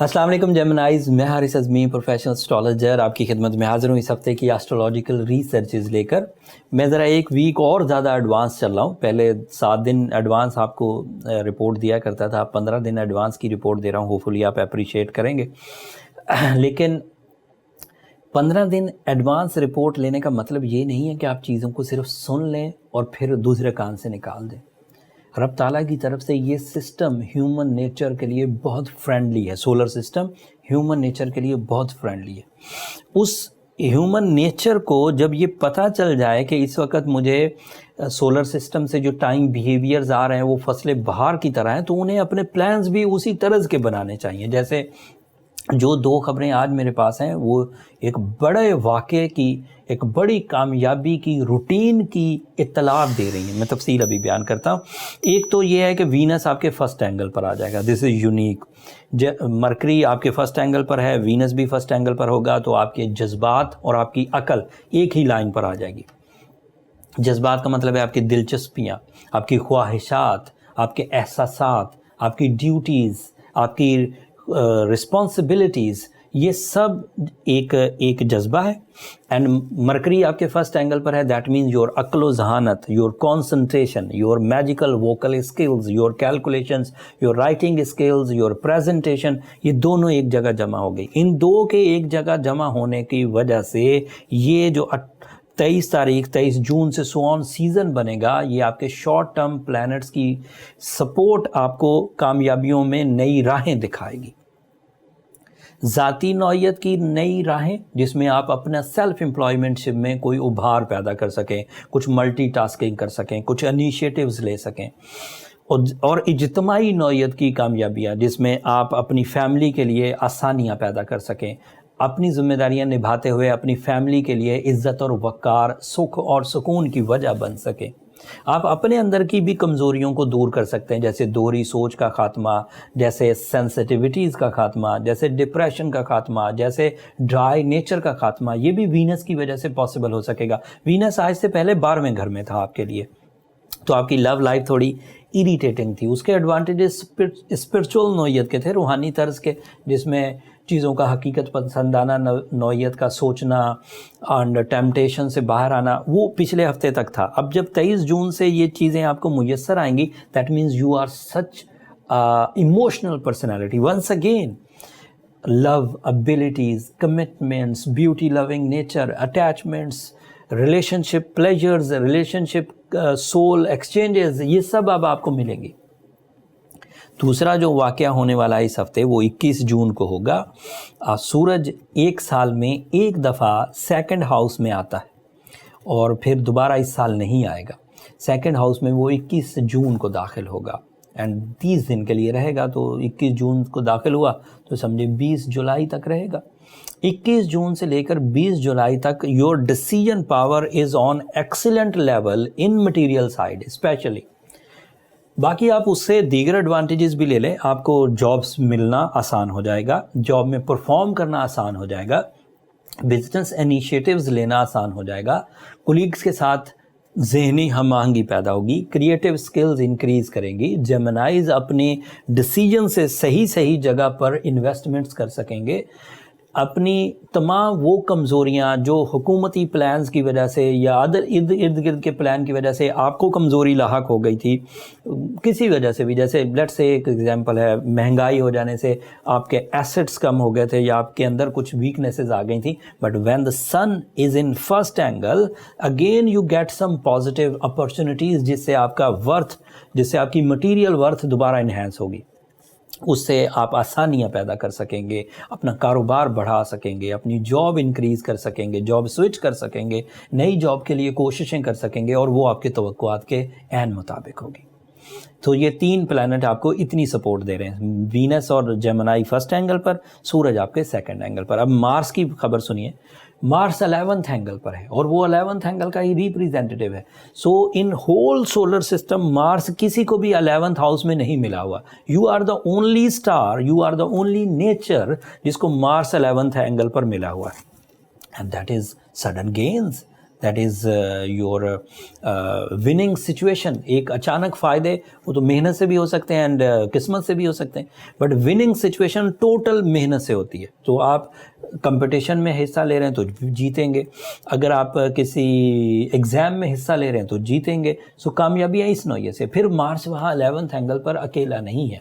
अस्सलाम वालेकुम जेमिनाइज, मैं हारिस अज़मी प्रोफेशनल एस्ट्रोलॉजर आपकी खिदमत में हाज़िर हूँ इस हफ्ते की एस्ट्रोलॉजिकल रिसर्चेज लेकर। मैं ज़रा एक वीक और ज़्यादा एडवांस चल रहा हूँ। पहले 7 दिन एडवांस आपको रिपोर्ट दिया करता था, 15 दिन एडवांस की रिपोर्ट दे रहा हूँ। होपफुली आप अप्रिशिएट करेंगे। लेकिन 15 दिन एडवांस रिपोर्ट लेने का मतलब ये नहीं है कि आप चीज़ों को सिर्फ सुन लें और फिर दूसरे कान से निकाल दें। रब ताला की तरफ से ये सिस्टम ह्यूमन नेचर के लिए बहुत फ्रेंडली है। सोलर सिस्टम ह्यूमन नेचर के लिए बहुत फ्रेंडली है। उस ह्यूमन नेचर को जब ये पता चल जाए कि इस वक्त मुझे सोलर सिस्टम से जो टाइम बिहेवियर्स आ रहे हैं वो फसलें बहार की तरह हैं, तो उन्हें अपने प्लान्स भी उसी तरह के बनाने चाहिए। जैसे जो 2 खबरें आज मेरे पास हैं वो एक बड़े वाक़े की, एक बड़ी कामयाबी की, रूटीन की इत्तला दे रही हैं। मैं तफसील अभी बयान करता हूँ। एक तो ये है कि वीनस आपके फर्स्ट एंगल पर आ जाएगा, दिस इज़ यूनिक। मरकरी आपके फर्स्ट एंगल पर है, वीनस भी फर्स्ट एंगल पर होगा, तो आपके जज्बात और आपकी अकल एक ही लाइन पर आ जाएगी। जज्बात का मतलब है आपकी दिलचस्पियाँ, आपकी ख्वाहिशात, आपके एहसासात, आपकी ड्यूटीज़, आपकी रिस्पॉन्सिबिलिटीज़, ये सब एक जज्बा है। एंड मरकरी आपके फर्स्ट एंगल पर है, दैट मीन्स योर अक्ल जहानत, your concentration, your magical vocal skills, your calculations, your writing skills, your presentation, ये दोनों एक जगह जमा हो गई। इन दो के एक जगह जमा होने की वजह से ये जो 23 जून से सो ऑन सीज़न बनेगा, ये आपके शॉर्ट टर्म प्लैनेट्स की सपोर्ट आपको कामयाबियों में नई राहें दिखाएगी। ज़ाती नौइयत की नई राहें, जिसमें आप अपना सेल्फ एम्प्लॉयमेंटशिप में कोई उभार पैदा कर सकें, कुछ मल्टीटास्किंग कर सकें, कुछ इनिशिएटिव्स ले सकें। और इज्तिमाई नौइयत की कामयाबियाँ, जिसमें आप अपनी फैमिली के लिए आसानियाँ पैदा कर सकें, अपनी ज़िम्मेदारियाँ निभाते हुए अपनी फैमिली के लिए इज़्ज़त और वक़ार, सुख और सुकून की वजह बन सकें। आप अपने अंदर की भी कमज़ोरियों को दूर कर सकते हैं, जैसे दोहरी सोच का ख़ात्मा, जैसे सेंसिटिविटीज़ का ख़ात्मा, जैसे डिप्रेशन का ख़ात्मा, जैसे ड्राई नेचर का ख़ात्मा। ये भी वीनस की वजह से पॉसिबल हो सकेगा। वीनस आज से पहले 12वें घर में था आपके लिए, तो आपकी लव लाइफ थोड़ी इरिटेटिंग थी। उसके एडवांटेजेस स्पिरिचुअल नौइयत के थे, रूहानी तर्ज के, जिसमें चीज़ों का हकीकत पसंदाना नौइयत का सोचना एंड टेम्पटेशन से बाहर आना, वो पिछले हफ्ते तक था। अब जब 23 जून से ये चीज़ें आपको मुयस्सर आएंगी, that means you are such emotional personality once again. Love, abilities, commitments, beauty loving nature, attachments, relationship pleasures, relationship soul exchanges, ये सब अब आपको मिलेंगी। दूसरा जो वाक़या होने वाला है इस हफ्ते, वो 21 जून को होगा। सूरज एक साल में एक दफ़ा सेकंड हाउस में आता है और फिर दोबारा इस साल नहीं आएगा। सेकंड हाउस में वो 21 जून को दाखिल होगा एंड 30 दिन के लिए रहेगा। तो 21 जून को दाखिल हुआ तो समझे 20 जुलाई तक रहेगा। 21 जून से लेकर 20 जुलाई तक your decision power is on excellent level in material side specially. बाकी आप उससे दीगर एडवांटेजेस भी ले लें, आपको जॉब्स मिलना आसान हो जाएगा, जॉब में परफॉर्म करना आसान हो जाएगा, बिजनेस इनिशिएटिव्स लेना आसान हो जाएगा, कोलीग्स के साथ ज़हनी हम आहंगी पैदा होगी, क्रिएटिव स्किल्स इंक्रीज करेंगी, जेमिनाइज अपने डिसीजन से सही जगह पर इन्वेस्टमेंट्स कर सकेंगे। अपनी तमाम वो कमज़ोरियाँ जो हुकूमती प्लान्स की वजह से या इर्द गिर्द के प्लान की वजह से आपको कमज़ोरी लाहक हो गई थी किसी वजह से भी, जैसे लेट्स से एक एग्जांपल है, महंगाई हो जाने से आपके एसेट्स कम हो गए थे या आपके अंदर कुछ वीकनेसेस आ गई थी, but when the sun is in first angle again you get some positive opportunities, जिससे आपका वर्थ, जिससे आपकी मटीरियल वर्थ दोबारा इन्हेंस होगी। उससे आप आसानियाँ पैदा कर सकेंगे, अपना कारोबार बढ़ा सकेंगे, अपनी जॉब इंक्रीज़ कर सकेंगे, जॉब स्विच कर सकेंगे, नई जॉब के लिए कोशिशें कर सकेंगे और वो आपके तवक्कुआत के ऐन मुताबिक होगी। तो ये 3 प्लैनेट आपको इतनी सपोर्ट दे रहे हैं, वीनस और जेमिनी फर्स्ट एंगल पर, सूरज आपके सेकंड एंगल पर। अब मार्स की खबर सुनिए। मार्स 11th एंगल पर है और वो 11th एंगल का ही रिप्रेजेंटेटिव है। So in whole solar system Mars किसी को भी 11th हाउस में नहीं मिला हुआ। You are the only star, you are the only nature जिसको मार्स 11th एंगल पर मिला हुआ है, and that is sudden gains. That is your winning situation. एक अचानक फ़ायदे वो तो मेहनत से भी हो सकते हैं एंड किस्मत से भी हो सकते हैं, बट विनिंग सिचुएशन टोटल मेहनत से होती है। तो आप कंपटीशन में हिस्सा ले रहे हैं तो जीतेंगे, अगर आप किसी एग्ज़ाम में हिस्सा ले रहे हैं तो जीतेंगे। सो कामयाबी है इस नौइयत से। फिर मार्स वहाँ 11th एंगल पर अकेला नहीं है,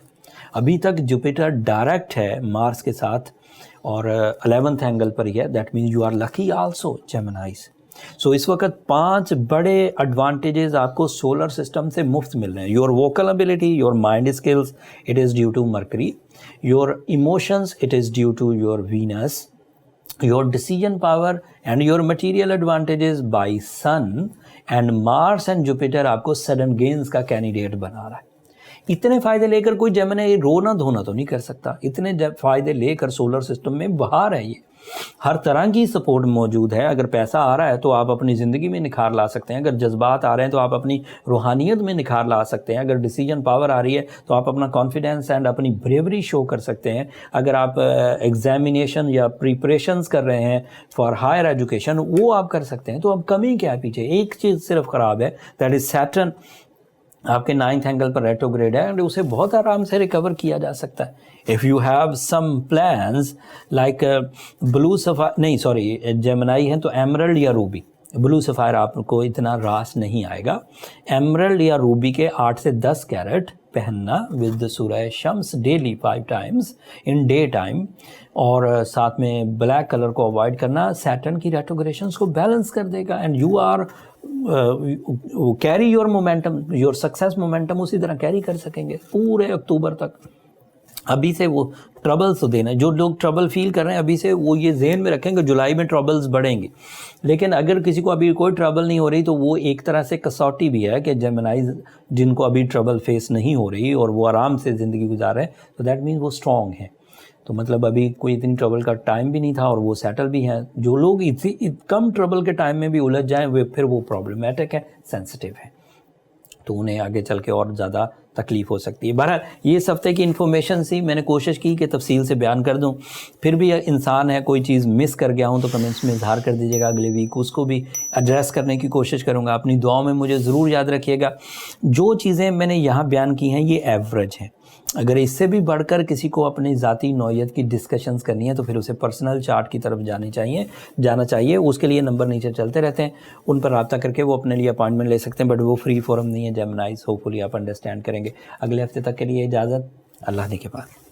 अभी तक जुपिटर डायरेक्ट है मार्स के साथ और 11th एंगल पर ही है। That means you are lucky also Geminis. So इस वक्त 5 बड़े एडवांटेजेस आपको सोलर सिस्टम से मुफ्त मिल रहे हैं। Your vocal ability, your mind skills, it is due to Mercury. Your emotions, it is due to your Venus. Your decision power and your material advantages by sun and Mars and Jupiter आपको sudden gains का candidate बना रहा है। इतने फ़ायदे लेकर कोई Gemini रोना धोना तो नहीं कर सकता। इतने फ़ायदे लेकर सोलर सिस्टम में बाहर है, ये हर तरह की सपोर्ट मौजूद है। अगर पैसा आ रहा है तो आप अपनी ज़िंदगी में निखार ला सकते हैं, अगर जज्बात आ रहे हैं तो आप अपनी रूहानियत में निखार ला सकते हैं, अगर डिसीजन पावर आ रही है तो आप अपना कॉन्फिडेंस एंड अपनी ब्रेवरी शो कर सकते हैं, अगर आप एग्जामिनेशन या प्रिपरेशंस कर रहे हैं फॉर हायर एजुकेशन वो आप कर सकते हैं। तो अब कमी क्या है पीछे? एक चीज़ सिर्फ ख़राब है, दैट इज़ सैटर्न आपके 9th एंगल पर रेट्रोग्रेड है एंड उसे बहुत आराम से रिकवर किया जा सकता है। If you have some plans like blue sapphire, नहीं सॉरी जेमिनी है तो एमरल्ड या रूबी। ब्लू सफ़ायर आपको इतना रास नहीं आएगा। एमरल्ड या रूबी के 8 से 10 कैरेट पहनना विद सूरज शम्स daily 5 times in day time, और साथ में ब्लैक कलर को अवॉइड करना सैटर्न की रेट्रोग्रेशंस को बैलेंस कर देगा and you are carry your momentum, your success momentum उसी तरह कैरी कर सकेंगे पूरे अक्टूबर तक। अभी से वो ट्रबल्स तो देना, जो लोग ट्रबल फील कर रहे हैं अभी से वो ये जहन में रखेंगे जुलाई में ट्रबल्स बढ़ेंगे। लेकिन अगर किसी को अभी कोई ट्रबल नहीं हो रही तो वो एक तरह से कसौटी भी है कि जेमिनाइज जिनको अभी ट्रबल फेस नहीं हो रही और वो आराम से ज़िंदगी गुजार रहे हैं, तो दैट मीन्स वो स्ट्रॉन्ग है। तो मतलब अभी कोई इतनी ट्रबल का टाइम भी नहीं था और वो सेटल भी हैं। जो लोग कम ट्रबल के टाइम में भी उलझ जाएं वे फिर वो प्रॉब्लमेटिक है, सेंसिटिव है, तो उन्हें आगे चल के और ज़्यादा तकलीफ़ हो सकती है। बहरहाल ये इस हफ्ते की इन्फॉर्मेशन सी मैंने कोशिश की कि तफसील से बयान कर दूं। फिर भी इंसान है, कोई चीज़ मिस कर गया हूं तो कमेंट्स में इजहार कर दीजिएगा, अगले वीक उसको भी एड्रेस करने की कोशिश करूंगा। अपनी दुआओं में मुझे ज़रूर याद रखिएगा। जो चीज़ें मैंने यहाँ बयान की हैं ये एवरेज हैं, अगर इससे भी बढ़कर किसी को अपनी ज़ाती नौइयत की डिस्कशंस करनी है तो फिर उसे पर्सनल चार्ट की तरफ जाना चाहिए। उसके लिए नंबर नीचे चलते रहते हैं, उन पर रब्ता करके वो अपने लिए अपॉइंटमेंट ले सकते हैं, बट वो फ्री फोरम नहीं है जेमिनाइज। होपफुली आप अंडरस्टैंड करेंगे। अगले हफ्ते तक के लिए इजाज़त, अल्लाह ने के बाद।